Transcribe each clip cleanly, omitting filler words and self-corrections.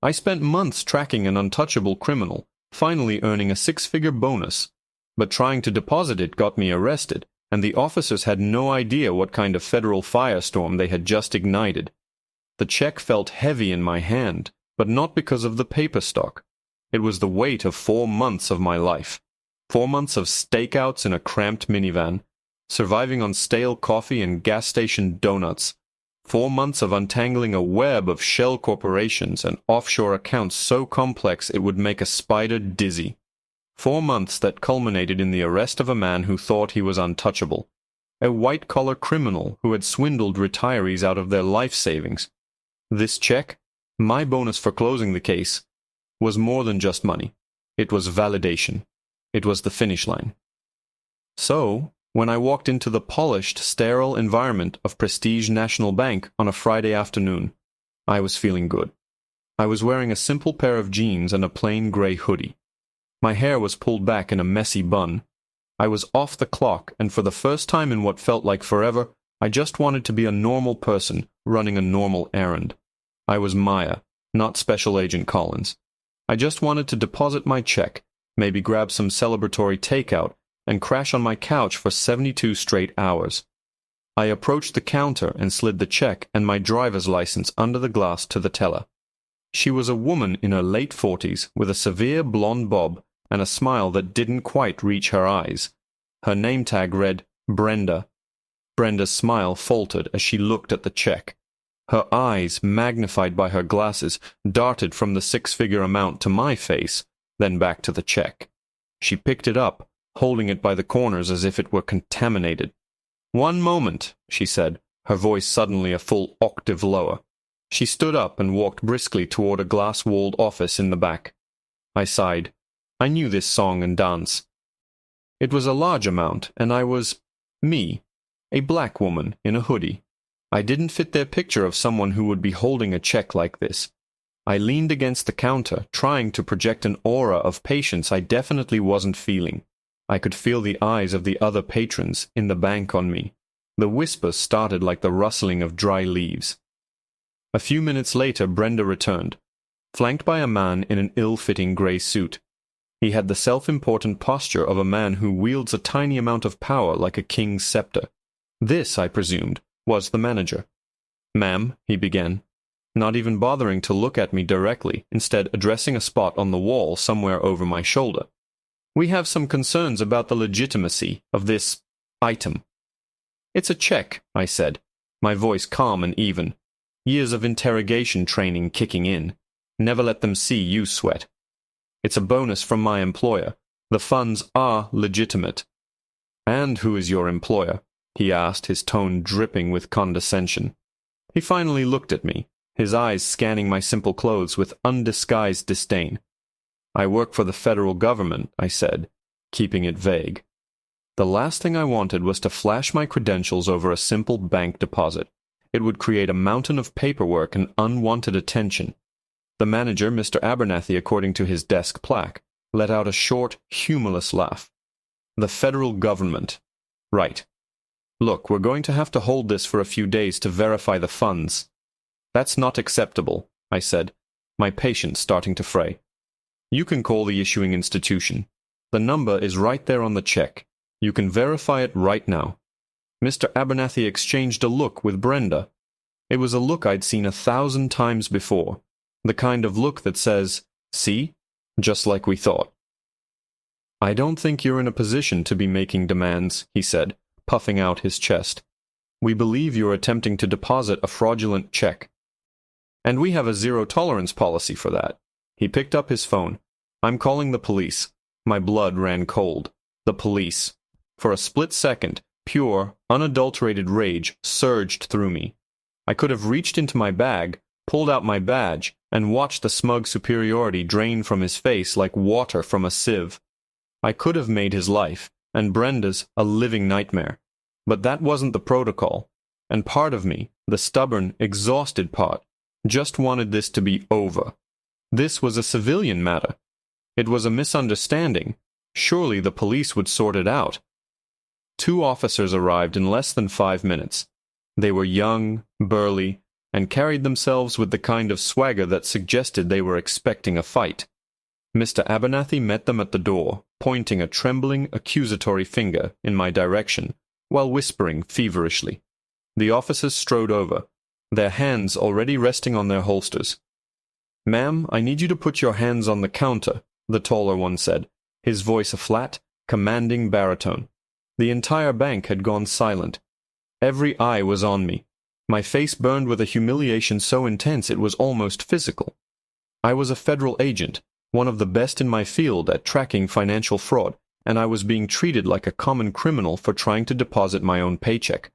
I spent months tracking an untouchable criminal, finally earning a six-figure bonus. But trying to deposit it got me arrested, and the officers had no idea what kind of federal firestorm they had just ignited. The check felt heavy in my hand, but not because of the paper stock. It was the weight of 4 months of my life. 4 months of stakeouts in a cramped minivan, surviving on stale coffee and gas station donuts. 4 months of untangling a web of shell corporations and offshore accounts so complex it would make a spider dizzy. 4 months that culminated in the arrest of a man who thought he was untouchable. A white-collar criminal who had swindled retirees out of their life savings. This check, my bonus for closing the case, was more than just money. It was validation. It was the finish line. So, when I walked into the polished, sterile environment of Prestige National Bank on a Friday afternoon, I was feeling good. I was wearing a simple pair of jeans and a plain gray hoodie. My hair was pulled back in a messy bun. I was off the clock, and for the first time in what felt like forever, I just wanted to be a normal person running a normal errand. I was Maya, not Special Agent Collins. I just wanted to deposit my check, maybe grab some celebratory takeout, and crash on my couch for 72 straight hours. I approached the counter and slid the check and my driver's license under the glass to the teller. She was a woman in her late 40s with a severe blonde bob and a smile that didn't quite reach her eyes. Her name tag read Brenda. Brenda's smile faltered as she looked at the check. Her eyes, magnified by her glasses, darted from the six-figure amount to my face, then back to the check. She picked it up, holding it by the corners as if it were contaminated. "One moment," she said, her voice suddenly a full octave lower. She stood up and walked briskly toward a glass-walled office in the back. I sighed. I knew this song and dance. It was a large amount, and I was me, a black woman in a hoodie. I didn't fit their picture of someone who would be holding a check like this. I leaned against the counter, trying to project an aura of patience I definitely wasn't feeling. I could feel the eyes of the other patrons in the bank on me. The whispers started like the rustling of dry leaves. A few minutes later, Brenda returned, flanked by a man in an ill-fitting gray suit. He had the self-important posture of a man who wields a tiny amount of power like a king's scepter. This, I presumed, was the manager. "Ma'am," he began, not even bothering to look at me directly, instead addressing a spot on the wall somewhere over my shoulder. "We have some concerns about the legitimacy of this item." "It's a check," I said, my voice calm and even. Years of interrogation training kicking in. Never let them see you sweat. "It's a bonus from my employer. The funds are legitimate." "And who is your employer?" he asked, his tone dripping with condescension. He finally looked at me, his eyes scanning my simple clothes with undisguised disdain. "I work for the federal government," I said, keeping it vague. The last thing I wanted was to flash my credentials over a simple bank deposit. It would create a mountain of paperwork and unwanted attention. The manager, Mr. Abernathy, according to his desk plaque, let out a short, humorless laugh. "The federal government. Right. Look, we're going to have to hold this for a few days to verify the funds." "That's not acceptable," I said, my patience starting to fray. "You can call the issuing institution. The number is right there on the check. You can verify it right now." Mr. Abernathy exchanged a look with Brenda. It was a look I'd seen 1,000 times before, the kind of look that says, "See? Just like we thought." "I don't think you're in a position to be making demands," he said, puffing out his chest. "We believe you're attempting to deposit a fraudulent check. And we have a zero-tolerance policy for that." He picked up his phone. "I'm calling the police." My blood ran cold. The police. For a split second, pure, unadulterated rage surged through me. I could have reached into my bag, pulled out my badge, and watched the smug superiority drain from his face like water from a sieve. I could have made his life, and Brenda's, a living nightmare. But that wasn't the protocol, and part of me, the stubborn, exhausted part, just wanted this to be over. This was a civilian matter. It was a misunderstanding. Surely the police would sort it out. 2 officers arrived in less than 5 minutes. They were young, burly, and carried themselves with the kind of swagger that suggested they were expecting a fight. Mr. Abernathy met them at the door, pointing a trembling, accusatory finger in my direction, while whispering feverishly. The officers strode over, their hands already resting on their holsters. "Ma'am, I need you to put your hands on the counter," the taller one said, his voice a flat, commanding baritone. The entire bank had gone silent. Every eye was on me. My face burned with a humiliation so intense it was almost physical. I was a federal agent, one of the best in my field at tracking financial fraud, and I was being treated like a common criminal for trying to deposit my own paycheck.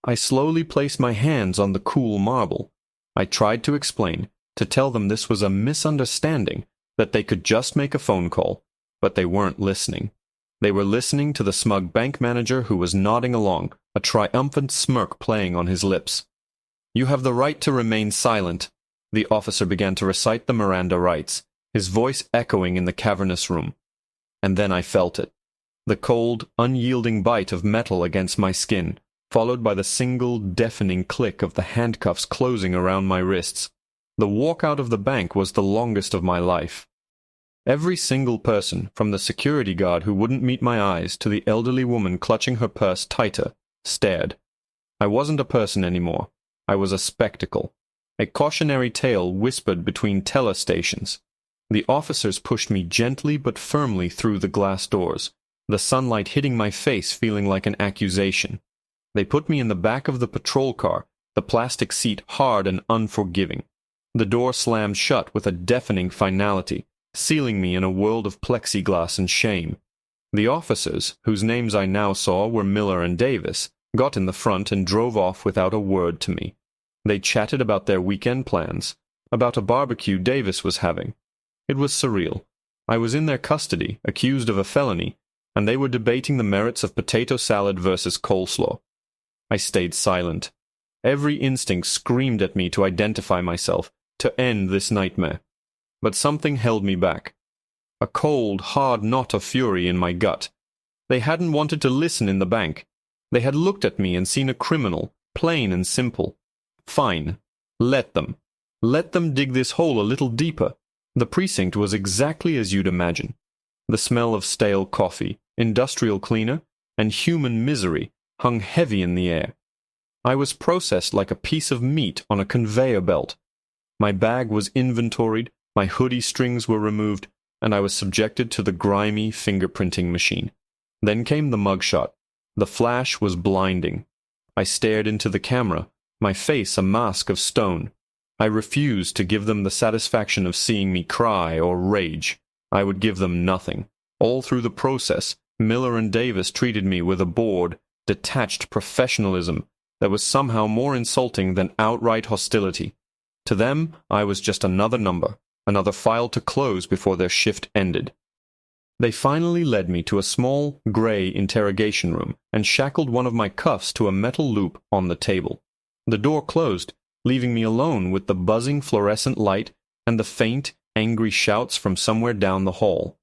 I slowly placed my hands on the cool marble. I tried to explain, to tell them this was a misunderstanding, that they could just make a phone call, but they weren't listening. They were listening to the smug bank manager who was nodding along, a triumphant smirk playing on his lips. "You have the right to remain silent," the officer began to recite the Miranda rights, his voice echoing in the cavernous room. And then I felt it. The cold, unyielding bite of metal against my skin, followed by the single, deafening click of the handcuffs closing around my wrists. The walk out of the bank was the longest of my life. Every single person, from the security guard who wouldn't meet my eyes to the elderly woman clutching her purse tighter, stared. I wasn't a person anymore. I was a spectacle. A cautionary tale whispered between teller stations. The officers pushed me gently but firmly through the glass doors, the sunlight hitting my face feeling like an accusation. They put me in the back of the patrol car, the plastic seat hard and unforgiving. The door slammed shut with a deafening finality, sealing me in a world of plexiglass and shame. The officers, whose names I now saw were Miller and Davis, got in the front and drove off without a word to me. They chatted about their weekend plans, about a barbecue Davis was having. It was surreal. I was in their custody, accused of a felony, and they were debating the merits of potato salad versus coleslaw. I stayed silent. Every instinct screamed at me to identify myself, to end this nightmare. But something held me back. A cold, hard knot of fury in my gut. They hadn't wanted to listen in the bank. They had looked at me and seen a criminal, plain and simple. Fine. Let them. Let them dig this hole a little deeper. The precinct was exactly as you'd imagine. The smell of stale coffee, industrial cleaner, and human misery hung heavy in the air. I was processed like a piece of meat on a conveyor belt. My bag was inventoried, my hoodie strings were removed, and I was subjected to the grimy fingerprinting machine. Then came the mugshot. The flash was blinding. I stared into the camera, my face a mask of stone. I refused to give them the satisfaction of seeing me cry or rage. I would give them nothing. All through the process, Miller and Davis treated me with a bored, detached professionalism that was somehow more insulting than outright hostility. To them, I was just another number, another file to close before their shift ended. They finally led me to a small, gray interrogation room and shackled one of my cuffs to a metal loop on the table. The door closed, leaving me alone with the buzzing fluorescent light and the faint, angry shouts from somewhere down the hall.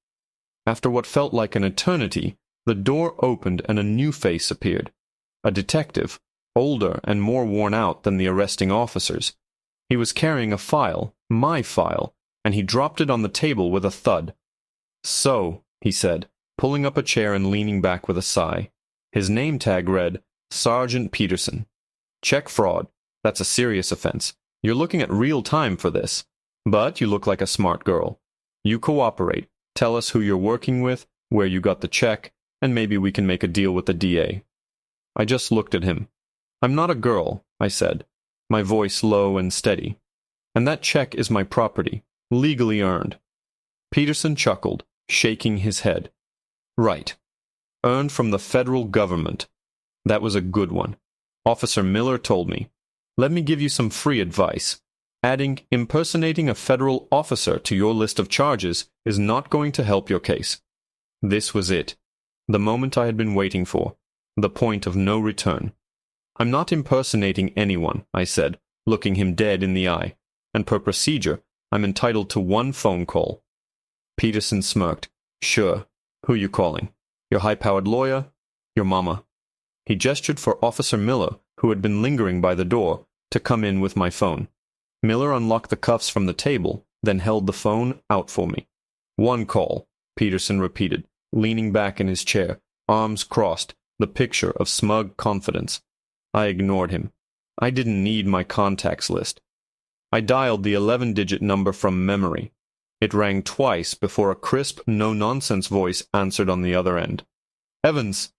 After what felt like an eternity, the door opened and a new face appeared. A detective, older and more worn out than the arresting officers. He was carrying a file, my file, and he dropped it on the table with a thud. "So," he said, pulling up a chair and leaning back with a sigh. His name tag read, Sergeant Peterson. "Check fraud. That's a serious offense. You're looking at real time for this. But you look like a smart girl. You cooperate. Tell us who you're working with, where you got the check, and maybe we can make a deal with the DA." I just looked at him. "I'm not a girl," I said, my voice low and steady. "And that check is my property, legally earned." Peterson chuckled, shaking his head. "Right. Earned from the federal government. That was a good one. Officer Miller told me. Let me give you some free advice. Adding impersonating a federal officer to your list of charges is not going to help your case." This was it. The moment I had been waiting for. The point of no return. "I'm not impersonating anyone," I said, looking him dead in the eye. "And per procedure, I'm entitled to one phone call." Peterson smirked. "Sure. Who you calling? Your high-powered lawyer? Your mama?" He gestured for Officer Miller, who had been lingering by the door, to come in with my phone. Miller unlocked the cuffs from the table, then held the phone out for me. "One call," Peterson repeated, leaning back in his chair, arms crossed, the picture of smug confidence. I ignored him. I didn't need my contacts list. I dialed the 11-digit number from memory. It rang twice before a crisp, no-nonsense voice answered on the other end. "Evans!"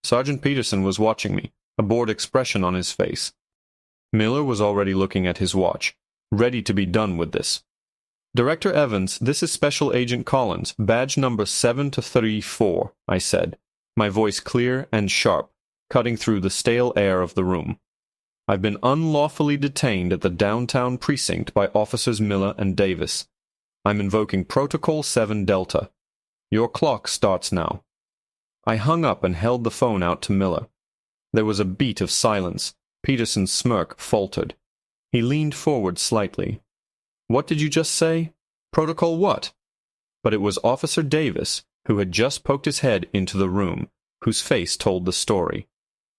Sergeant Peterson was watching me, a bored expression on his face. Miller was already looking at his watch, ready to be done with this. "Director Evans, this is Special Agent Collins, badge number 7-34, I said, my voice clear and sharp, cutting through the stale air of the room. "I've been unlawfully detained at the downtown precinct by Officers Miller and Davis. I'm invoking Protocol 7 Delta. Your clock starts now." I hung up and held the phone out to Miller. There was a beat of silence. Peterson's smirk faltered. He leaned forward slightly. "What did you just say? Protocol what?" But it was Officer Davis, who had just poked his head into the room, whose face told the story.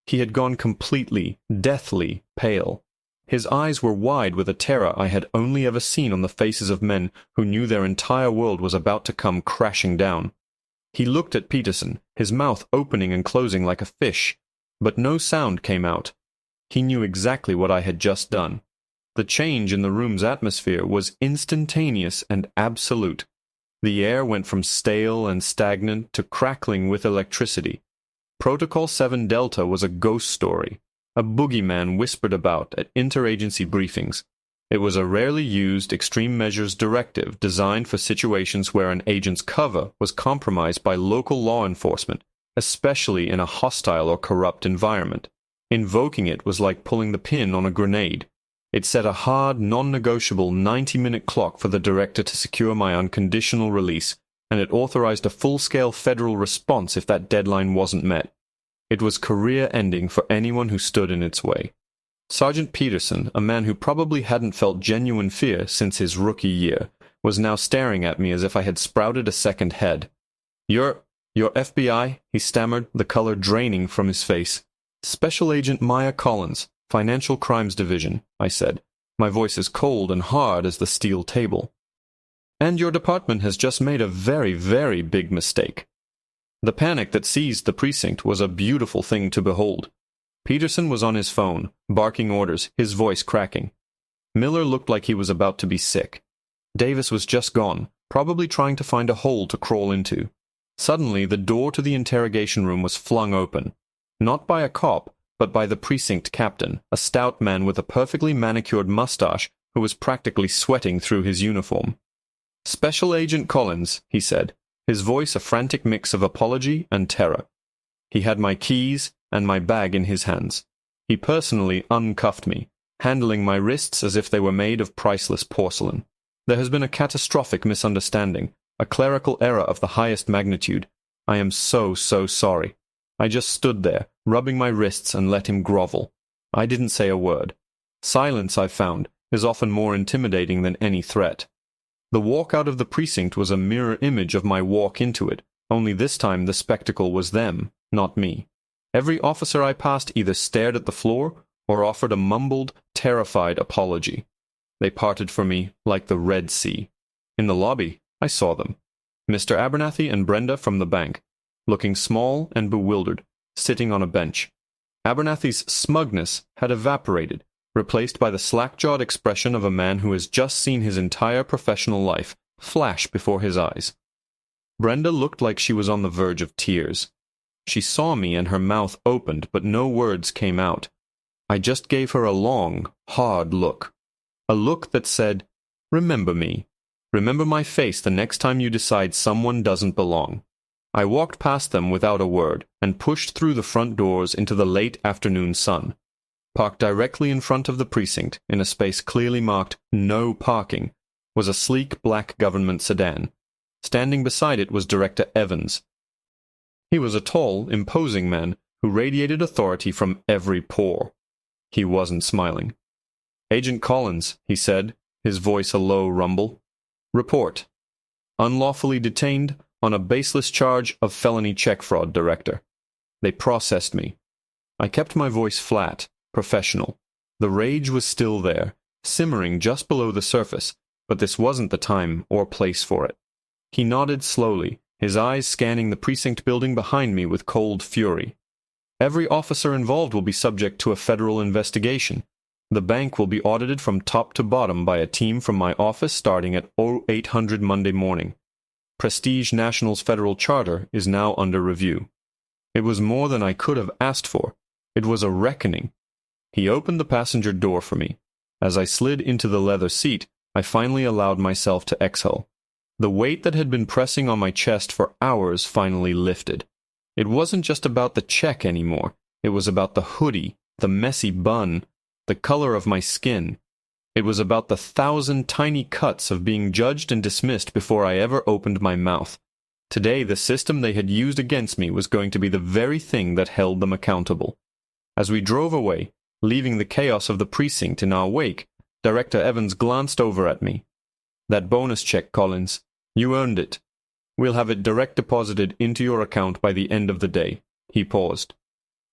He had gone completely, deathly pale. His eyes were wide with a terror I had only ever seen on the faces of men who knew their entire world was about to come crashing down. He looked at Peterson, his mouth opening and closing like a fish, but no sound came out. He knew exactly what I had just done. The change in the room's atmosphere was instantaneous and absolute. The air went from stale and stagnant to crackling with electricity. Protocol 7 Delta was a ghost story, a boogeyman whispered about at interagency briefings. It was a rarely used extreme measures directive designed for situations where an agent's cover was compromised by local law enforcement, especially in a hostile or corrupt environment. Invoking it was like pulling the pin on a grenade. It set a hard, non-negotiable 90-minute clock for the director to secure my unconditional release, and it authorized a full-scale federal response if that deadline wasn't met. It was career-ending for anyone who stood in its way. Sergeant Peterson, a man who probably hadn't felt genuine fear since his rookie year, was now staring at me as if I had sprouted a second head. You're FBI?" he stammered, the color draining from his face. "Special Agent Maya Collins, Financial Crimes Division," I said, my voice as cold and hard as the steel table. "And your department has just made a very, very big mistake." The panic that seized the precinct was a beautiful thing to behold. Peterson was on his phone, barking orders, his voice cracking. Miller looked like he was about to be sick. Davis was just gone, probably trying to find a hole to crawl into. Suddenly, the door to the interrogation room was flung open. Not by a cop, but by the precinct captain, a stout man with a perfectly manicured mustache who was practically sweating through his uniform. "Special Agent Collins," he said, his voice a frantic mix of apology and terror. He had my keys and my bag in his hands. He personally uncuffed me, handling my wrists as if they were made of priceless porcelain. "There has been a catastrophic misunderstanding, a clerical error of the highest magnitude. I am so sorry." I just stood there, rubbing my wrists and let him grovel. I didn't say a word. Silence, I found, is often more intimidating than any threat. The walk out of the precinct was a mirror image of my walk into it, only this time the spectacle was them, not me. Every officer I passed either stared at the floor or offered a mumbled, terrified apology. They parted from me like the Red Sea. In the lobby, I saw them. Mr. Abernathy and Brenda from the bank, looking small and bewildered, sitting on a bench. Abernathy's smugness had evaporated, replaced by the slack-jawed expression of a man who has just seen his entire professional life flash before his eyes. Brenda looked like she was on the verge of tears. She saw me and her mouth opened, but no words came out. I just gave her a long, hard look. A look that said, "Remember me. Remember my face the next time you decide someone doesn't belong." I walked past them without a word and pushed through the front doors into the late afternoon sun. Parked directly in front of the precinct, in a space clearly marked "No Parking," was a sleek black government sedan. Standing beside it was Director Evans. He was a tall, imposing man who radiated authority from every pore. He wasn't smiling. "Agent Collins," he said, his voice a low rumble. "Report. Unlawfully detained on a baseless charge of felony check fraud, Director." They processed me. I kept my voice flat, professional. The rage was still there, simmering just below the surface, but this wasn't the time or place for it. He nodded slowly, his eyes scanning the precinct building behind me with cold fury. Every officer involved will be subject to a federal investigation. The bank will be audited from top to bottom by a team from my office starting at 0800 Monday morning. Prestige National's federal charter is now under review. It was more than I could have asked for. It was a reckoning. He opened the passenger door for me. As I slid into the leather seat, I finally allowed myself to exhale. The weight that had been pressing on my chest for hours finally lifted. It wasn't just about the check anymore. It was about the hoodie, the messy bun, the color of my skin. It was about the 1,000 tiny cuts of being judged and dismissed before I ever opened my mouth. Today, the system they had used against me was going to be the very thing that held them accountable. As we drove away, leaving the chaos of the precinct in our wake, Director Evans glanced over at me. "That bonus check, Collins. You earned it. We'll have it direct deposited into your account by the end of the day." He paused.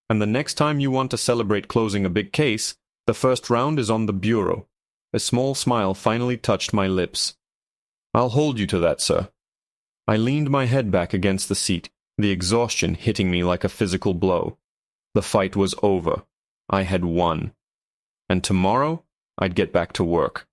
"And the next time you want to celebrate closing a big case, the first round is on the bureau." A small smile finally touched my lips. "I'll hold you to that, sir." I leaned my head back against the seat, the exhaustion hitting me like a physical blow. The fight was over. I had won. And tomorrow, I'd get back to work.